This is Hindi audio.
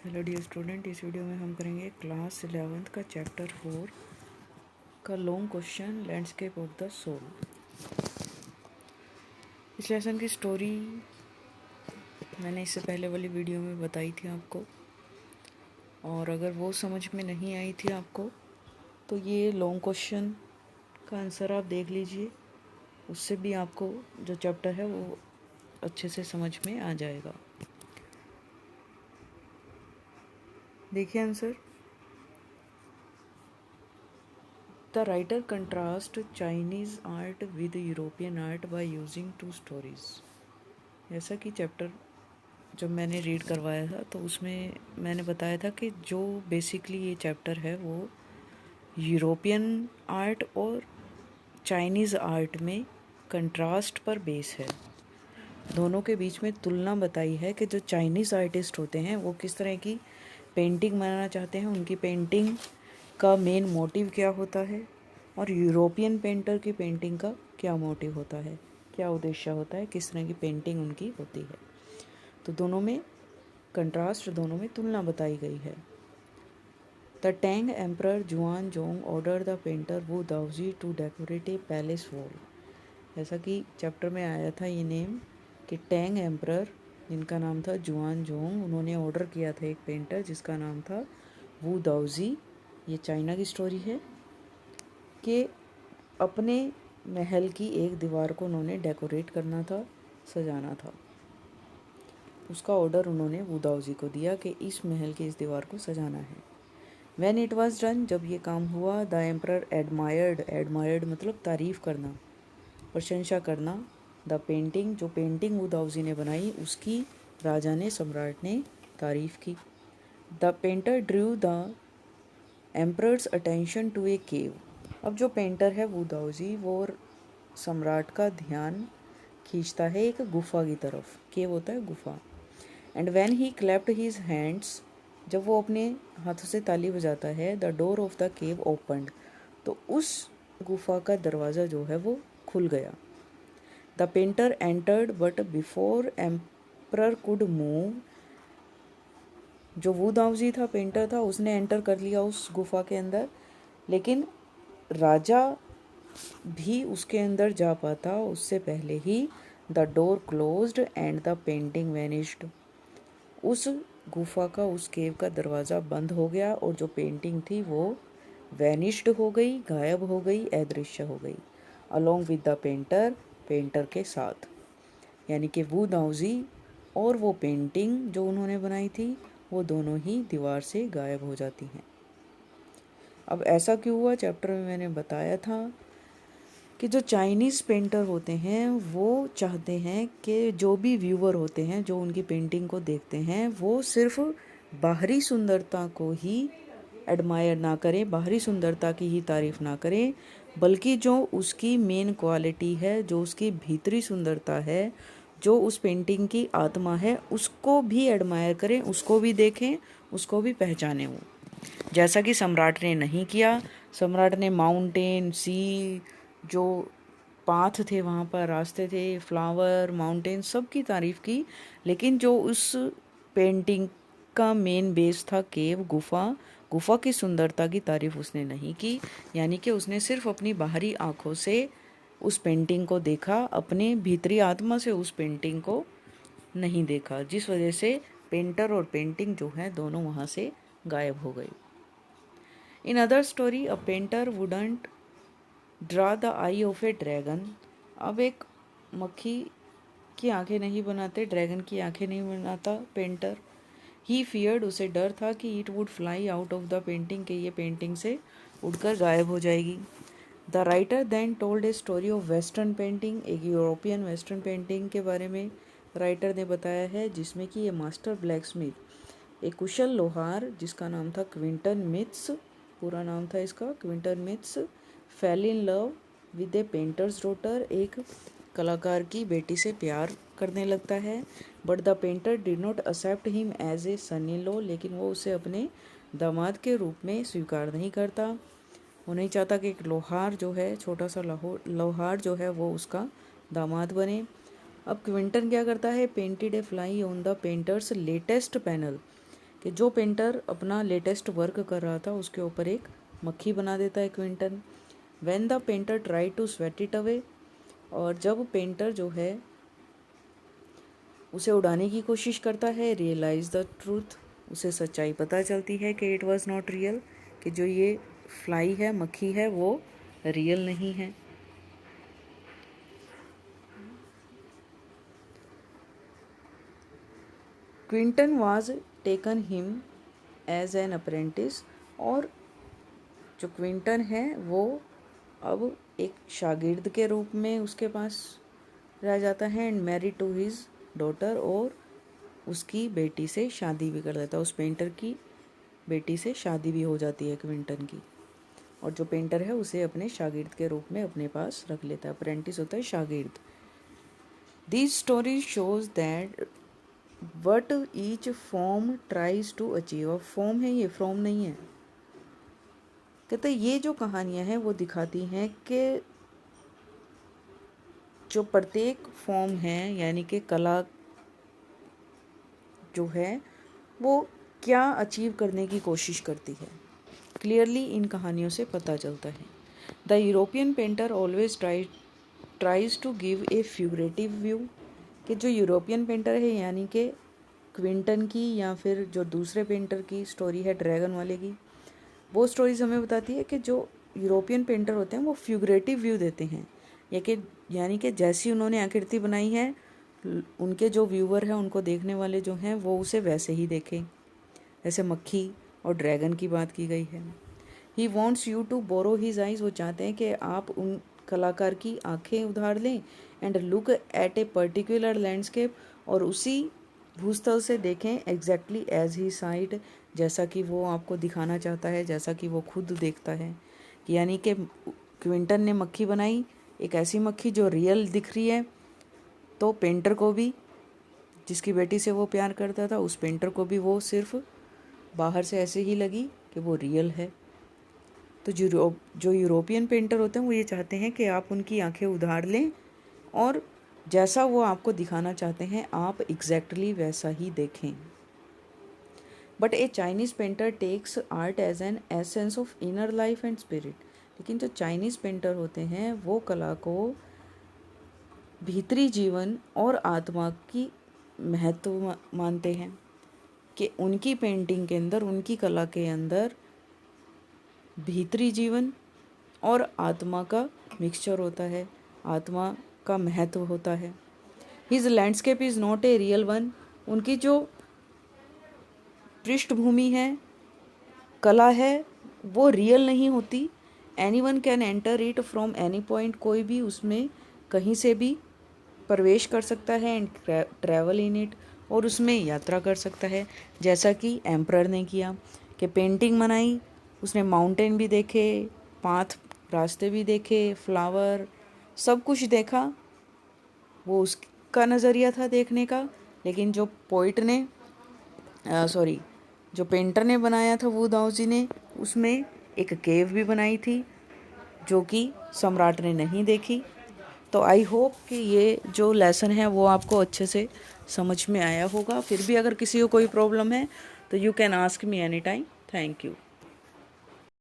हेलो डियर स्टूडेंट, इस वीडियो में हम करेंगे क्लास 11th का चैप्टर 4 का long question landscape of the soul. इस लेसन की स्टोरी मैंने इससे पहले वाली वीडियो में बताई थी आपको, और अगर वो समझ में नहीं आई थी आपको तो ये लॉन्ग क्वेश्चन का आंसर आप देख लीजिए, उससे भी आपको जो चैप्टर है वो अच्छे से समझ में आ जाएगा। देखिए answer. The writer contrasts Chinese art with European art by using two stories। जैसा कि चैप्टर जब मैंने रीड करवाया था तो उसमें मैंने बताया था कि जो बेसिकली ये चैप्टर है वो यूरोपियन आर्ट और चाइनीज़ आर्ट में कंट्रास्ट पर बेस है। दोनों के बीच में तुलना बताई है कि जो चाइनीज़ आर्टिस्ट होते हैं वो किस तरह की पेंटिंग बनाना चाहते हैं, उनकी पेंटिंग का मेन मोटिव क्या होता है, और यूरोपियन पेंटर की पेंटिंग का क्या मोटिव होता है, क्या उद्देश्य होता है, किस तरह की पेंटिंग उनकी होती है। तो दोनों में कंट्रास्ट, दोनों में तुलना बताई गई है। The Tang emperor Xuanzong order the painter Wu Daozi to decorate a palace wall. जैसा कि चैप्टर में आया था ये नेम कि टैंग एम्परर, जिनका नाम था जुआन जोंग, उन्होंने ऑर्डर किया था एक पेंटर जिसका नाम था वू दाउजी, ये चाइना की स्टोरी है, कि अपने महल की एक दीवार को उन्होंने डेकोरेट करना था, सजाना था। उसका ऑर्डर उन्होंने वू दाउजी को दिया कि इस महल की इस दीवार को सजाना है। When it was done, जब ये काम हुआ, द एम्परर एडमायर्ड मतलब तारीफ़ करना, प्रशंसा करना, द पेंटिंग, जो पेंटिंग वू दाउजी ने बनाई उसकी राजा ने, सम्राट ने तारीफ़ की। The painter drew the emperor's attention to a cave. अब जो पेंटर है वू दाउजी, वो सम्राट का ध्यान खींचता है एक गुफा की तरफ। केव होता है गुफा। And when he clapped his hands, जब वो अपने हाथों से ताली बजाता है, the door of the cave opened, तो उस गुफा का दरवाज़ा जो है वो खुल गया। The painter entered but before emperor could move, जो वू दाउजी था, पेंटर था, उसने एंटर कर लिया उस गुफा के अंदर, लेकिन राजा भी उसके अंदर जा पाता उससे पहले ही the door closed and the painting vanished. उस गुफा का, उस केव का दरवाज़ा बंद हो गया और जो पेंटिंग थी वो वैनिश्ड हो गई, गायब हो गई, अदृश्य हो गई। Along with the painter, painter के साथ, यानी कि वू दाउजी और वो पेंटिंग जो उन्होंने बनाई थी वो दोनों ही दीवार से गायब हो जाती हैं। अब ऐसा क्यों हुआ, चैप्टर में मैंने बताया था कि जो चाइनीज़ पेंटर होते हैं वो चाहते हैं कि जो भी व्यूअर होते हैं जो उनकी पेंटिंग को देखते हैं वो सिर्फ बाहरी सुंदरता को ही एडमायर ना करें, बाहरी सुंदरता की ही तारीफ़ ना करें, बल्कि जो उसकी मेन क्वालिटी है, जो उसकी भीतरी सुंदरता है, जो उस पेंटिंग की आत्मा है, उसको भी एडमायर करें, उसको भी देखें, उसको भी पहचानें। वो जैसा कि सम्राट ने नहीं किया। सम्राट ने माउंटेन, सी, जो पाथ थे वहाँ पर, रास्ते थे, फ्लावर, माउंटेन, सब की तारीफ़ की, लेकिन जो उस पेंटिंग का मेन बेस था केव, गुफा, गुफा की सुंदरता की तारीफ़ उसने नहीं की। यानी कि उसने सिर्फ अपनी बाहरी आँखों से उस पेंटिंग को देखा, अपने भीतरी आत्मा से उस पेंटिंग को नहीं देखा, जिस वजह से पेंटर और पेंटिंग जो है दोनों वहाँ से गायब हो गई। In other story, a painter wouldn't draw the I of A dragon. अब एक मक्खी की आंखें नहीं बनाते, ड्रैगन की आंखें नहीं बनाता पेंटर। ही फियर्ड, उसे डर था कि it would fly out of the painting, कि ये पेंटिंग से उड़कर गायब हो जाएगी। The writer then told a story of western painting, एक यूरोपियन वेस्टर्न पेंटिंग के बारे में राइटर ने बताया है, जिसमें कि ये मास्टर ब्लैकस्मिथ, एक कुशल लोहार जिसका नाम था क्विंटन मिथ्स, पूरा नाम था इसका Quinten Metsys, fell in love with a painter's daughter, एक कलाकार की बेटी से प्यार करने लगता है। But the painter did not accept him as a son in law, लेकिन वो उसे अपने दामाद के रूप में स्वीकार नहीं करता। वो नहीं चाहता कि एक लोहार जो है, छोटा सा लोहार जो है वो उसका दामाद बने। अब क्विंटन क्या करता है, painted A fly on the painters latest panel, कि जो पेंटर अपना लेटेस्ट वर्क कर रहा था उसके ऊपर एक मक्खी बना देता है Quinten. When the painter try to swat it away, और जब पेंटर जो है उसे उड़ाने की कोशिश करता है, रियलाइज द ट्रूथ, उसे सच्चाई पता चलती है कि इट वॉज नॉट रियल, कि जो ये फ्लाई है, मक्खी है, वो रियल नहीं है। Quinten was taken him as an apprentice, और जो क्विंटन है वो अब एक शागिर्द के रूप में उसके पास रह जाता है। And married to his daughter, और उसकी बेटी से शादी भी कर देता है। उस पेंटर की बेटी से शादी भी हो जाती है क्विंटन की, और जो पेंटर है उसे अपने शागिर्द के रूप में अपने पास रख लेता है। अप्रेंटिस होता है शागिर्द। This story shows that what each form tries to achieve. Form है ये, फ्रॉम नहीं है। कहते ये जो कहानियाँ हैं वो दिखाती हैं कि जो प्रत्येक फॉर्म है, यानी कि कला जो है वो क्या अचीव करने की कोशिश करती है, क्लियरली इन कहानियों से पता चलता है। The European painter always tries to give a figurative view, कि जो यूरोपियन पेंटर है यानी कि क्विंटन की या फिर जो दूसरे पेंटर की स्टोरी है ड्रैगन वाले की, वो स्टोरीज हमें बताती है कि जो यूरोपियन पेंटर होते हैं वो फ्यूगरेटिव व्यू देते हैं, यानी कि जैसी उन्होंने आकृति बनाई है उनके जो व्यूअर हैं, उनको देखने वाले जो हैं, वो उसे वैसे ही देखें। जैसे मक्खी और ड्रैगन की बात की गई है। He wants you to borrow his eyes, वो चाहते हैं कि आप उन कलाकार की आंखें उधार लें। And look at a particular landscape, और उसी भूस्थल से देखें एग्जैक्टली एज ही साइड, जैसा कि वो आपको दिखाना चाहता है, जैसा कि वो खुद देखता है। यानी कि क्विंटन ने मक्खी बनाई, एक ऐसी मक्खी जो रियल दिख रही है, तो पेंटर को भी, जिसकी बेटी से वो प्यार करता था, उस पेंटर को भी वो सिर्फ बाहर से ऐसे ही लगी कि वो रियल है। तो जो यूरोपियन पेंटर होते हैं वो ये चाहते हैं कि आप उनकी आंखें उधार लें और जैसा वो आपको दिखाना चाहते हैं आप एग्जैक्टली वैसा ही देखें। But a Chinese painter takes art as an essence of inner life and spirit, लेकिन जो चाइनीज़ पेंटर होते हैं वो कला को भीतरी जीवन और आत्मा की महत्व मानते हैं, कि उनकी पेंटिंग के अंदर, उनकी कला के अंदर भीतरी जीवन और आत्मा का मिक्सचर होता है, आत्मा का महत्व होता है। His landscape is not a real one, उनकी जो पृष्ठभूमि है, कला है, वो रियल नहीं होती। Any one can enter it from any point, कोई भी उसमें कहीं से भी प्रवेश कर सकता है एंड ट्रैवल इन इट, और उसमें यात्रा कर सकता है। जैसा कि एम्परर ने किया कि पेंटिंग बनाई, उसने माउंटेन भी देखे, पाथ रास्ते भी देखे, फ्लावर, सब कुछ देखा, वो उसका नज़रिया था देखने का। लेकिन जो पोइट ने जो पेंटर ने बनाया था वू दाओजी ने, उसमें एक केव भी बनाई थी जो कि सम्राट ने नहीं देखी। तो आई होप कि ये जो लेसन है वो आपको अच्छे से समझ में आया होगा। फिर भी अगर किसी को कोई प्रॉब्लम है तो you can ask me any time. Thank you.